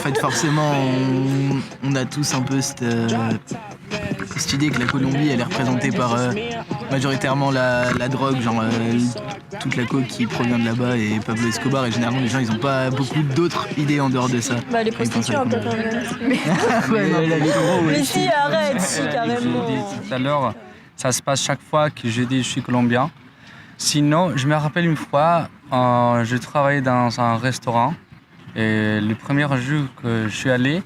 fait, forcément, on a tous un peu cette idée que la Colombie, elle est représentée par majoritairement la drogue, genre toute la coke qui provient de là-bas et Pablo Escobar. Et généralement, les gens, ils ont pas beaucoup d'autres idées en dehors de ça. Bah, les prostituées, un peu quand même. Mais si, arrête, si, carrément. J'ai dit tout à l'heure, ça se passe chaque fois que je dis je suis colombien. Sinon, je me rappelle une fois, je travaillais dans un restaurant et le premier jour que je suis allé,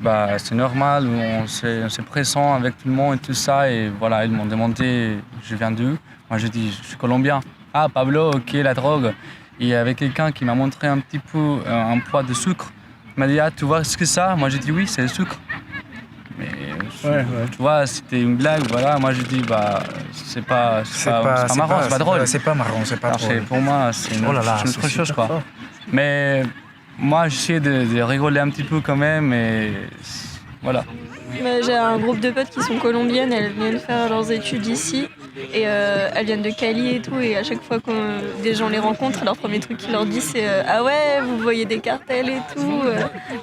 bah, c'est normal, on s'est pressant avec tout le monde et tout ça. Et voilà, ils m'ont demandé je viens d'où. Moi, je dis je suis colombien. Ah, Pablo, ok, la drogue. Et il y avait quelqu'un qui m'a montré un petit peu un poids de sucre. Il m'a dit ah, tu vois ce que c'est ça? Moi, j'ai dit oui, c'est le sucre. Mais tu vois, c'était une blague, voilà. Moi, je dis bah, c'est pas marrant, c'est pas drôle. C'est pas marrant, c'est pas Alors, drôle. pour moi, c'est une autre chose, quoi. Fort. Mais moi, j'essaie de rigoler un petit peu quand même, et voilà. Mais j'ai un groupe de potes qui sont colombiennes, elles viennent faire leurs études ici. Et elles viennent de Cali et tout, et à chaque fois que des gens les rencontrent, leur premier truc qu'ils leur disent c'est ah ouais, vous voyez des cartels et tout.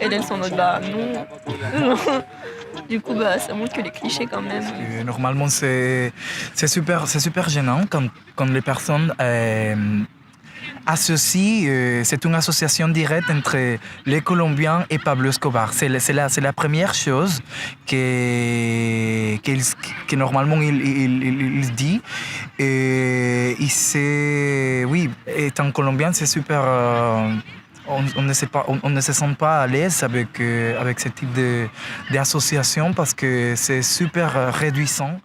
Et elles sont en mode bah non. Du coup, bah, ça montre que les clichés quand même. Normalement, c'est super gênant quand les personnes associent. C'est une association directe entre les Colombiens et Pablo Escobar. C'est la première chose que normalement il dit. Et c'est, oui, étant Colombien, c'est super. On ne se sent pas à l'aise avec ce type d'association parce que c'est super réduisant.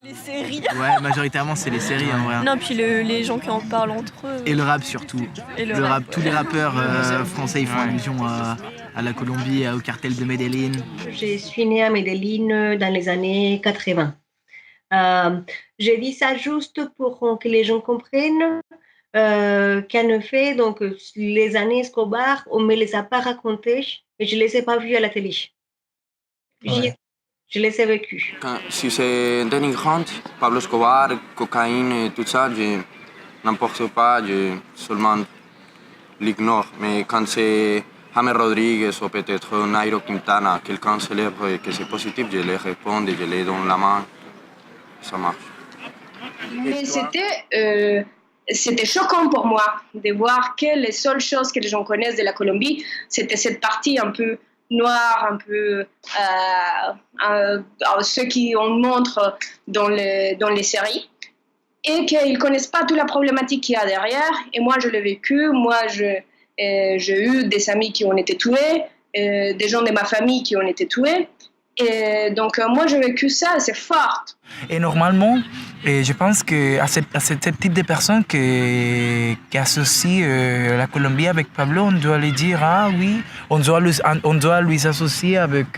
Les séries. Ouais, majoritairement, c'est les séries en vrai. Non, puis les gens qui en parlent entre eux. Et le rap surtout. Et Le rap, tous les rappeurs français, ils font allusion à la Colombie, au cartel de Medellín. Je suis née à Medellín dans les années 80. Je dis ça juste pour que les gens comprennent qu'en effet, donc, les années Escobar, on ne me les a pas racontées et je ne les ai pas vues à la télé. Je les ai vécues. Si c'est dénigrant, Pablo Escobar, cocaïne et tout ça, je n'importe pas, je seulement l'ignore. Mais quand c'est James Rodriguez ou peut-être Nairo Quintana, quelqu'un célèbre et que c'est positif, je les réponds et je les donne la main. Ça marche. Mais c'était choquant pour moi de voir que les seules choses que les gens connaissent de la Colombie, c'était cette partie un peu noire, un peu ce qu'on montre dans les séries, et qu'ils ne connaissent pas toute la problématique qu'il y a derrière. Et moi, je l'ai vécu. Moi, j'ai eu des amis qui ont été tués, des gens de ma famille qui ont été tués. Et donc, moi, j'ai vécu ça, c'est fort. Et normalement, je pense qu'à ce type de personnes qui associent la Colombie avec Pablo, on doit lui dire ah oui, on doit lui associer avec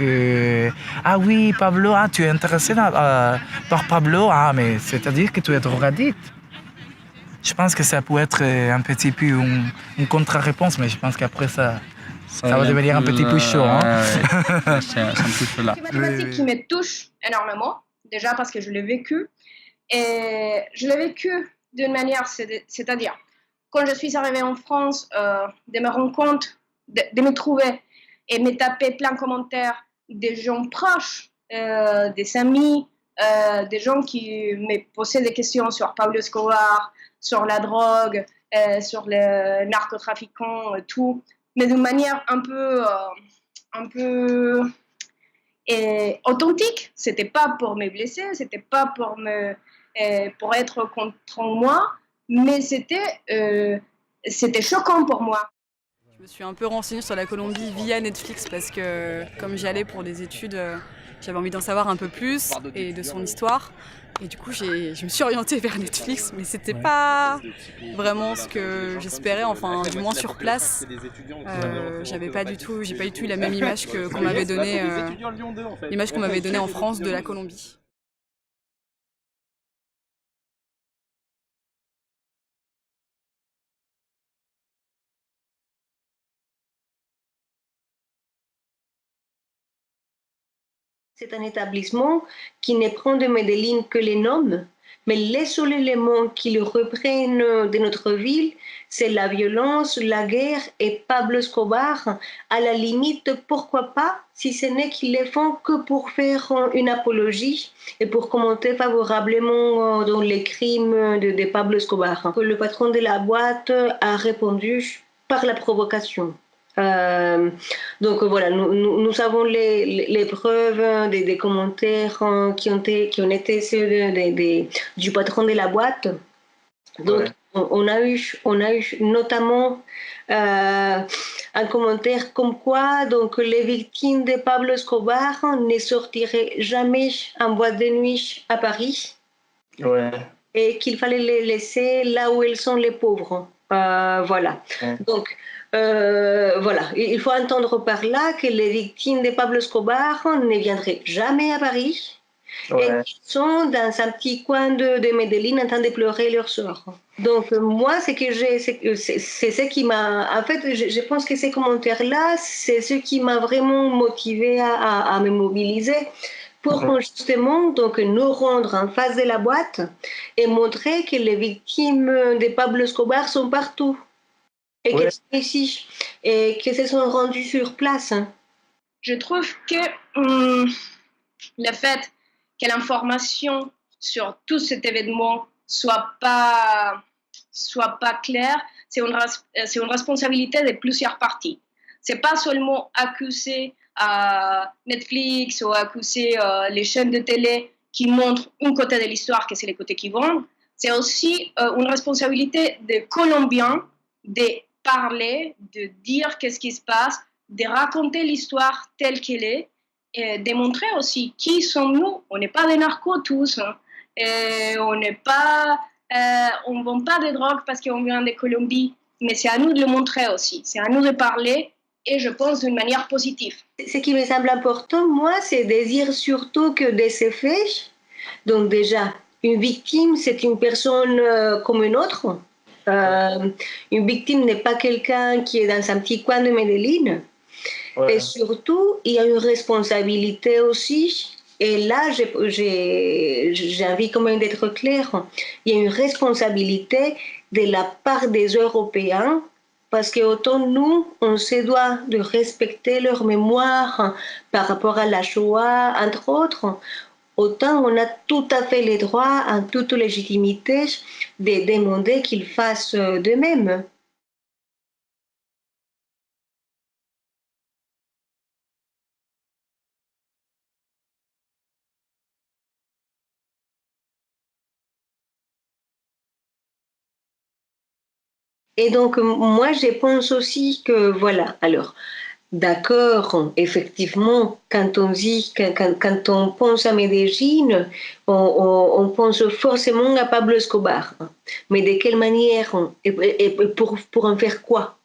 ah oui, Pablo, ah tu es intéressé par Pablo, ah mais c'est-à-dire que tu es drogadicte. Je pense que ça peut être un petit peu une contre-réponse, mais je pense qu'après ça va devenir un petit peu chaud. C'est un peu chaud là. C'est une problématique qui me touche énormément, déjà parce que je l'ai vécu. Et je l'ai vécu d'une manière, c'est-à-dire, quand je suis arrivée en France, de me rendre compte, de me trouver et me taper plein de commentaires des gens proches, des amis, des gens qui me posaient des questions sur Pablo Escobar, sur la drogue, sur les narcotrafiquants et tout, mais d'une manière un peu authentique. C'était pas pour me blesser, c'était pas pour être contre moi, mais c'était choquant pour moi. Je me suis un peu renseignée sur la Colombie via Netflix parce que comme j'y allais pour des études, j'avais envie d'en savoir un peu plus et de son histoire. Et du coup, je me suis orientée vers Netflix, mais c'était pas vraiment ce que j'espérais, enfin, du moins sur place. J'ai pas du tout eu la même image qu'on m'avait donnée, l'image qu'on m'avait donnée en France de la Colombie. C'est un établissement qui ne prend de Medellín que les noms, mais les seuls éléments qui reprennent de notre ville, c'est la violence, la guerre et Pablo Escobar. À la limite, pourquoi pas, si ce n'est qu'ils le font que pour faire une apologie et pour commenter favorablement dans les crimes de Pablo Escobar. Le patron de la boîte a répondu par la provocation. Donc voilà, nous avons les preuves des commentaires qui ont été ceux du patron de la boîte. Donc Ouais. on a eu notamment un commentaire comme quoi donc, les victimes de Pablo Escobar ne sortiraient jamais en boîte de nuit à Paris Ouais. et qu'il fallait les laisser là où elles sont les pauvres. Voilà. Ouais. Donc, voilà, il faut entendre par là que les victimes de Pablo Escobar ne viendraient jamais à Paris et qu'ils sont dans un petit coin de Medellín en train de pleurer leur sort. Donc, moi, c'est ce qui m'a. En fait, je pense que ces commentaires-là, c'est ce qui m'a vraiment motivé à me mobiliser pour justement donc, nous rendre en face de la boîte et montrer que les victimes de Pablo Escobar sont partout. Et qu'elles sont ici, et qu'elles se sont rendues sur place. Je trouve que le fait que l'information sur tout cet événement soit pas claire, c'est une responsabilité de plusieurs parties. C'est pas seulement accuser Netflix ou accuser les chaînes de télé qui montrent un côté de l'histoire, que c'est les côtés qui vendent. C'est aussi une responsabilité des Colombiens de parler, de dire qu'est-ce qui se passe, de raconter l'histoire telle qu'elle est, et de montrer aussi qui sommes-nous. On n'est pas des narcos tous, hein. On n'est pas, on vend pas de drogue parce qu'on vient de Colombie, mais c'est à nous de le montrer aussi. C'est à nous de parler, et je pense d'une manière positive. Ce qui me semble important, moi, c'est de dire surtout que de ces faits, donc déjà, une victime, c'est une personne comme une autre. Une victime n'est pas quelqu'un qui est dans un petit coin de Medellín. Et surtout, il y a une responsabilité aussi. Et là, j'ai envie quand même d'être claire. Il y a une responsabilité de la part des Européens, parce que autant nous, on se doit de respecter leur mémoire par rapport à la Shoah, entre autres, autant on a tout à fait les droits, en toute légitimité, de demander qu'ils fassent de même. Et donc, moi, je pense aussi que, voilà, alors, d'accord, effectivement, quand on dit, quand on pense à Medellín, on pense forcément à Pablo Escobar. Mais de quelle manière et pour en faire quoi?